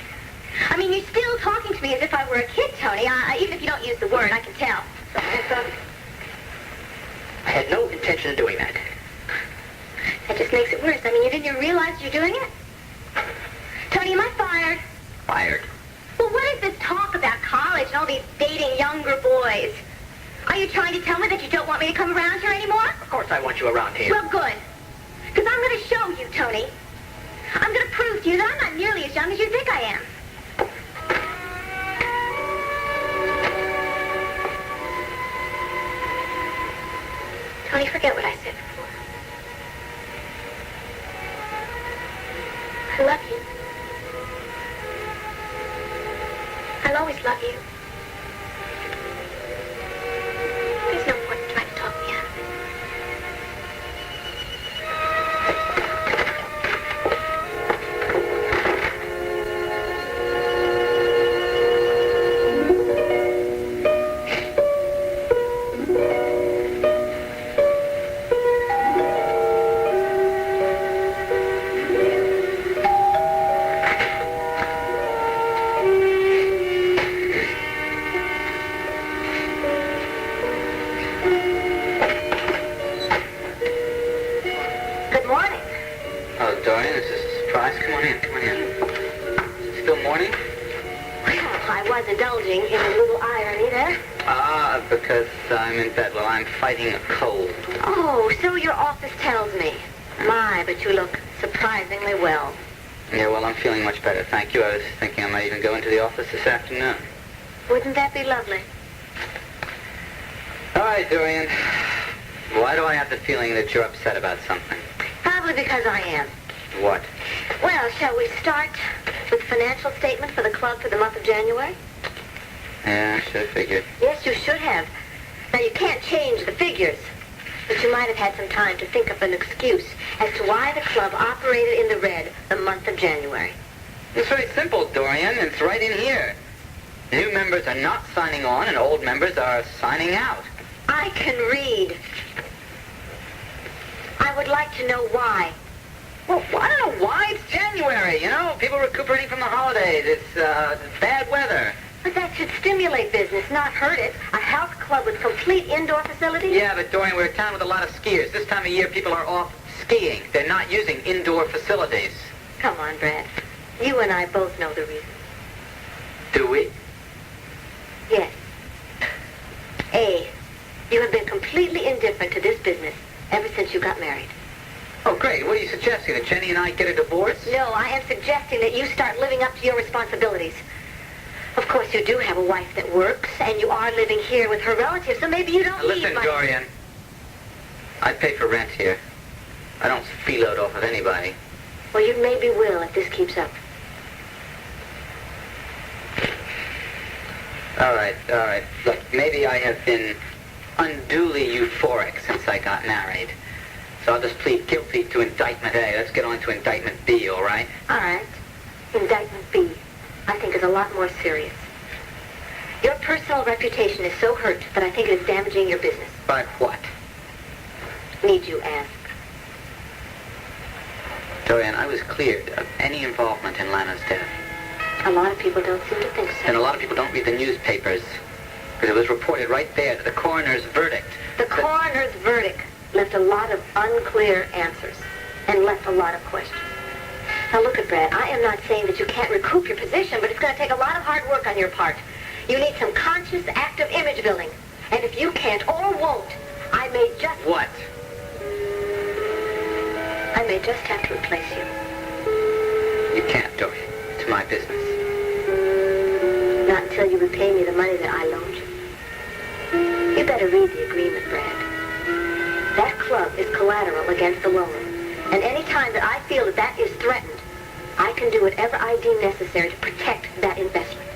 I mean, you're still talking to me as if I were a kid, Tony. Even if you don't use the word, I can tell.
Samantha, I had no intention of doing that.
That just makes it worse. I mean, didn't you realize you're doing it? Tony, am I fired?
Fired.
Well, what is this talk about college and all these dating younger boys? Are you trying to tell me that you don't want me to come around here anymore?
Of course I want you around here.
Well, good. Because I'm going to show you, Tony. I'm going to prove to you that I'm not nearly as young as you think I am. Tony, forget what I said before. I love you. love you. There's no point in trying to talk me out of it.
Because I'm in bed while I'm fighting a cold.
Oh, so your office tells me. My, but you look surprisingly well.
Yeah, well, I'm feeling much better, thank you. I was thinking I might even go into the office this afternoon.
Wouldn't that be lovely?
All right, Dorian. Why do I have the feeling that you're upset about something?
Probably because I am.
What?
Well, shall we start with the financial statement for the club for the month of January?
Yeah, I should have figured.
Yes, you should have. Now, you can't change the figures, but you might have had some time to think of an excuse as to why the club operated in the red the month of January.
It's very simple, Dorian. It's right in here. New members are not signing on, and old members are signing out.
I can read. I would like to know why.
Well, I don't know why. It's January, you know? People recuperating from the holidays. It's bad weather.
But that should stimulate business, not hurt it. A health club with complete indoor facilities?
Yeah, but Dorian, we're a town with a lot of skiers. This time of year, people are off skiing. They're not using indoor facilities.
Come on, Brad. You and I both know the reason.
Do we?
Yes. A, you have been completely indifferent to this business ever since you got married.
Oh, great. What are you suggesting, that Jenny and I get a divorce?
No, I am suggesting that you start living up to your responsibilities. Of course, you do have a wife that works, and you are living here with her relatives, so maybe you don't need
Listen, Dorian. I pay for rent here. I don't freeload off of anybody.
Well, you maybe will if this keeps up.
All right. Look, maybe I have been unduly euphoric since I got married. So I'll just plead guilty to indictment A. Let's get on to indictment B, all right?
All right. Indictment B, I think, is a lot more serious. Your personal reputation is so hurt that I think it is damaging your business.
By what?
Need you ask?
Dorian, I was cleared of any involvement in Lana's death.
A lot of people don't seem to think so.
And a lot of people don't read the newspapers. Because it was reported right there, the coroner's verdict.
The coroner's verdict left a lot of unclear answers and left a lot of questions. Now look at Brad, I am not saying that you can't recoup your position, but it's going to take a lot of hard work on your part. You need some conscious, active image building. And if you can't or won't, I may just...
What?
I may just have to replace you.
You can't, Dorian. It's my business.
Not until you repay me the money that I loaned you. You better read the agreement, Brad. That club is collateral against the loan. And any time that I feel that that is threatened, I can do whatever I deem necessary to protect that investment.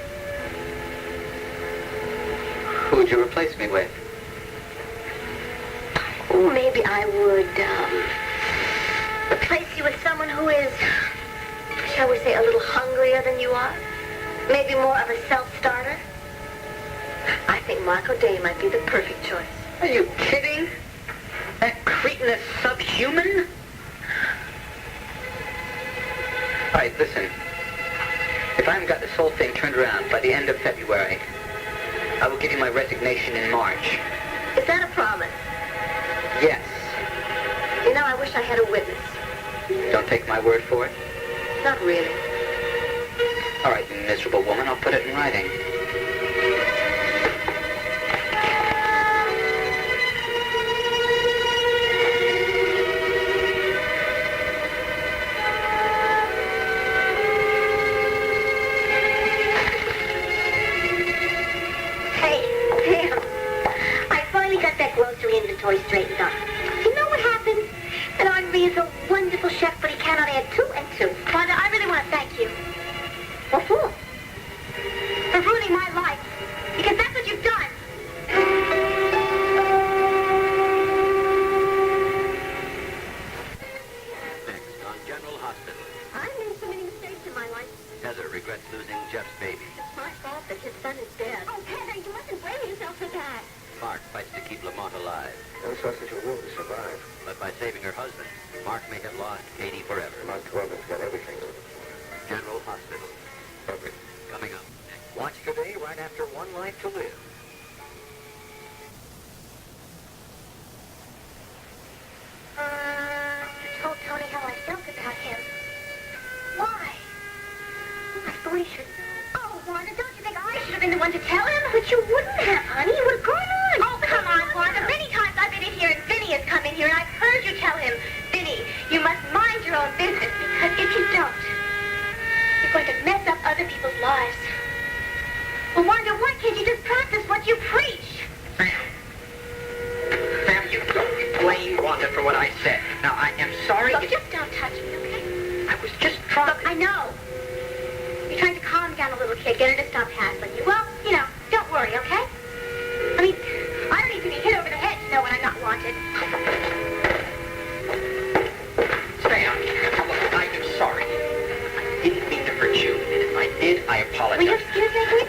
Who would you replace me with?
Oh, maybe I would, replace you with someone who is, shall we say, a little hungrier than you are? Maybe more of a self-starter? I think Mark O'Day might be the perfect choice.
Are you kidding? That cretin is subhuman? All right, listen. If I haven't got this whole thing turned around by the end of February, I will give you my resignation in March.
Is that a promise?
Yes.
You know, I wish I had a witness.
Don't take my word for it?
Not really.
All right, you miserable woman, I'll put it in writing.
Inventory straightened up. You know what happened? That Henri is a wonderful chef, but he cannot add 2 and 2. Wanda, I really want to thank you. What for? For ruining my life.
to live.
I told Tony how I felt about him. Why? I thought he should know. Oh, Wanda, don't you think I should have been the one to tell him? But you wouldn't have, honey. You would have gone on. Oh, come on, Wanda. Many times I've been in here and Vinny has come in here and I've heard you tell him, Vinny, you must mind your own business because if you don't, you're going to mess up other people's lives. Well, Wanda, why can't you just practice what you preach?
Sam, you don't blame Wanda for what I said. Now, I am sorry.
Look, just don't touch me, okay?
I was just trying.
Look, I know. You're trying to calm down a little kid, get her to stop hassling you. Well, you know, don't worry, okay? I mean, I don't need to be hit over the head to know when I'm not wanted.
Sam, look, I am sorry. I didn't mean to hurt you, and if I did, I apologize.
Will you excuse me, please?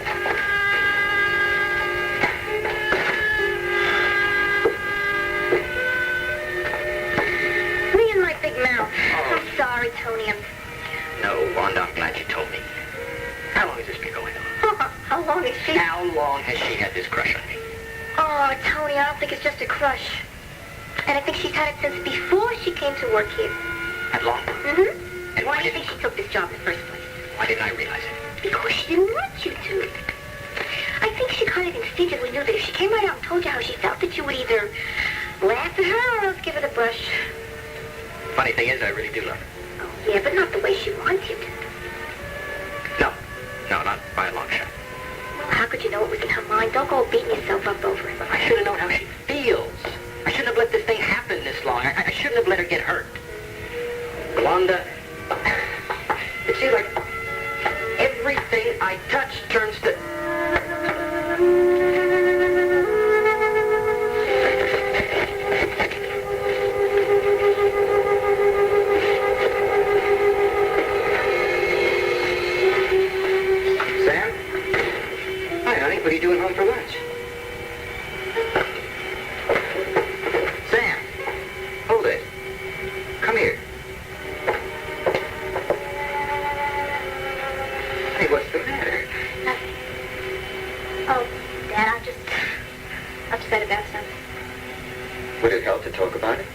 Me and my big mouth.
Oh.
I'm sorry, Tony.
No, Wanda, I'm glad you told me. How long has this been going on?
How long is she?
How long has she had this crush on me?
Oh, Tony, I don't think it's just a crush. And I think she's had it since before she came to work here.
That long?
Mm-hmm.
And
Why do you think she took this job in the first place?
Why didn't I realize it?
Because she didn't want you to. I think she kind of instinctively knew that if she came right out and told you how she felt, that you would either laugh at her or else give her the brush.
Funny thing is, I really do love her.
Oh, yeah, but not the way she wants you to.
No, not by a long shot.
Well, how could you know it was in her mind? Don't go beating yourself up over it.
I should have known how she feels. I shouldn't have let this thing happen this long. I shouldn't have let her get hurt. Wanda, it seems like everything I touch turns to... Sam? Hi, honey. What are you doing home for lunch? Sam, hold it. Come here. Hey, what's the matter?
Nothing. Oh, Dad, I'm just upset about something.
Would it help to talk about it?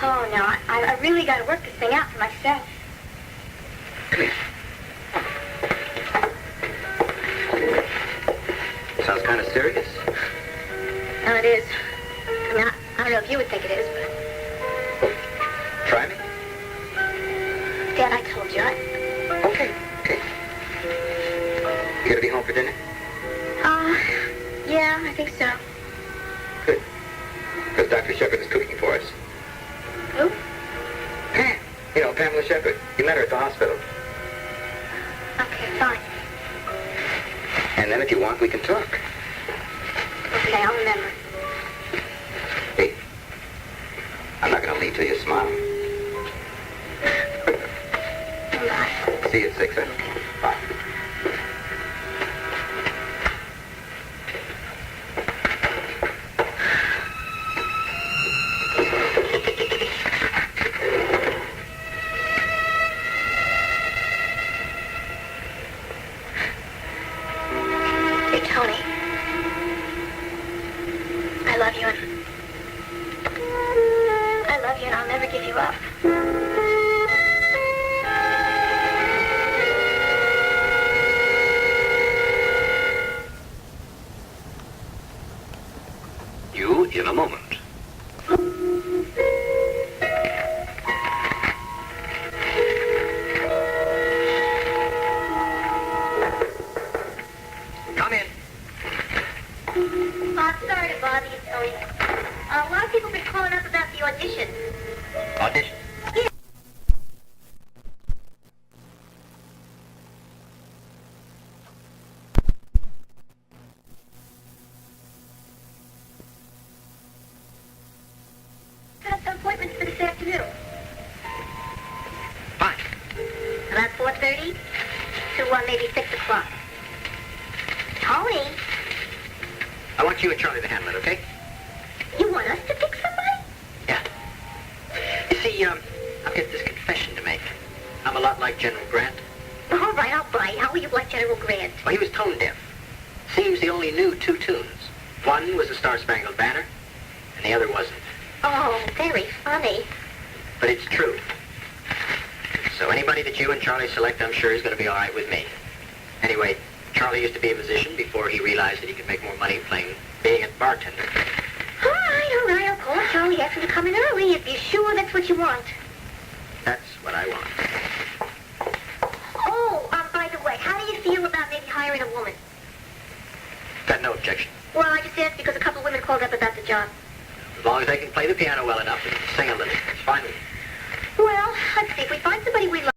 Oh, no, I really got to work this thing out for myself.
Come here. Sounds kind of serious.
No, it is. I mean, I don't know if you would think it is, but...
Try me.
Dad, I told you,
Okay. You gonna be home for dinner?
Yeah, I think so.
Good. Because Dr. Shepard is cooking for us.
Who?
Pam. You know, Pamela Shepard. You met her at the hospital.
Okay, fine.
And then if you want, we can talk.
Okay, I'll remember.
Hey, I'm not gonna leave till you smile.
Bye.
See you at 6, huh? Bye.
Hey, Tony. I love you and I'll never give you up.
You in a moment.
Come in.
I'm sorry to bother you, Tony. A lot of people have been calling up about the audition.
Audition.
Yeah. Got some appointments for this afternoon.
Fine.
About 4:30 to maybe 6 o'clock. Tony,
I want you and Charlie to handle it, okay?
you want us to pick somebody?
Yeah. You see, I've got this confession to make. I'm a lot like General Grant.
All right, I'll bite. How will you like General Grant?
Well, he was tone deaf.
Seems he only knew 2 tunes. One was the Star Spangled Banner, and the other wasn't.
Oh, very funny.
But it's true. So anybody that you and Charlie select, I'm sure is going to be all right with me. Anyway, Charlie used to be a musician before he realized that he could make more money being a bartender.
All right, I'll call Charlie, ask him to come in early if you're sure that's what you want.
That's what I want.
Oh, by the way, how do you feel about maybe hiring a woman?
Got no objection.
Well, I just asked because a couple of women called up about the job.
As long as they can play the piano well enough and sing a little, it's fine with me.
Well, let's see. If we find somebody we like,